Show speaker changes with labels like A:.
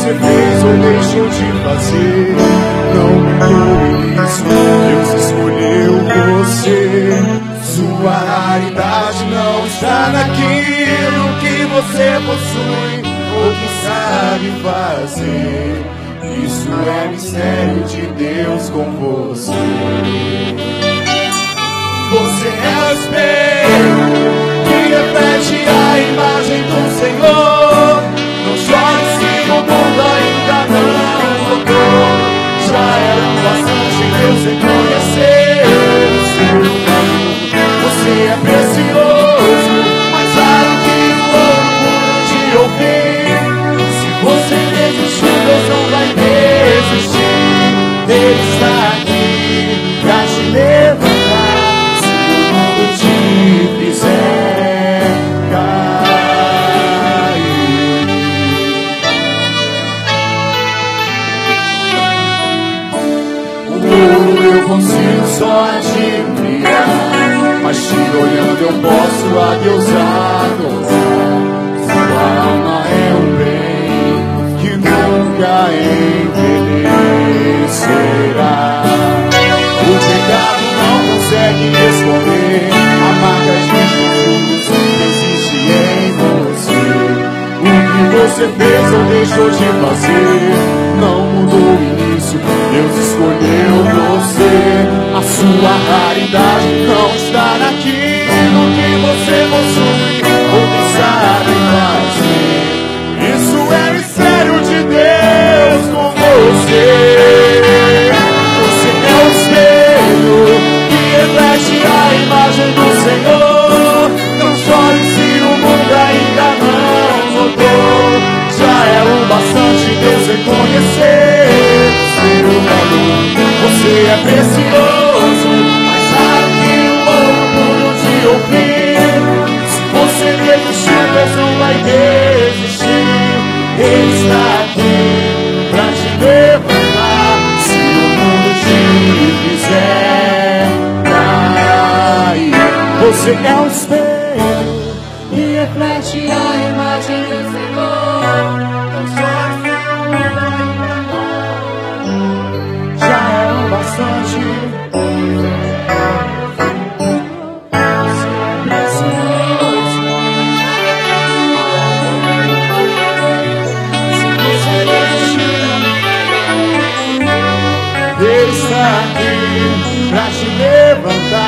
A: você fez ou deixou de fazer não mudou isso. Deus escolheu você. Sua raridade não está naquilo que você possui ou que sabe fazer. Isso é mistério de Deus com você. Você é o espelho que reflete a imagem do Senhor. Não chore se o mundo ainda não mudou. Já era bastante Deus reconhecer o seu amor. Você é precioso, mais raro que o ouro puro de ouvir. Se você desistir, Deus não vai desistir. Ele está aqui pra te levantar. Se o mundo te fizer cair. O ouro eu consigo só admirar, mas te olhando eu posso a Deus adorar. Sua alma é um bem que nunca envelhecerá. O pecado não consegue esconder a marca de Jesus que existe em você. O que você fez ou deixou de fazer não mudou isso. Deus escolheu você. A sua raridade não está naquilo que você possui ou que sabe fazer. Isso é mistério de Deus com você. Você é o espelho que reflete a imagem do Senhor. Não chore se o mundo ainda não mudou. Já é o bastante Deus reconhecer seu valor. Você é precioso, mais raro que o ouro puro de ouvir. Se você desistir, Deus não vai desistir. Ele está aqui pra te levantar. Se o mundo te fizer cair. Você é um espelho que reflete a imagem do Senhor. Não chore se o mundo ainda não. Já é o bastante. Ele está aqui pra te levantar.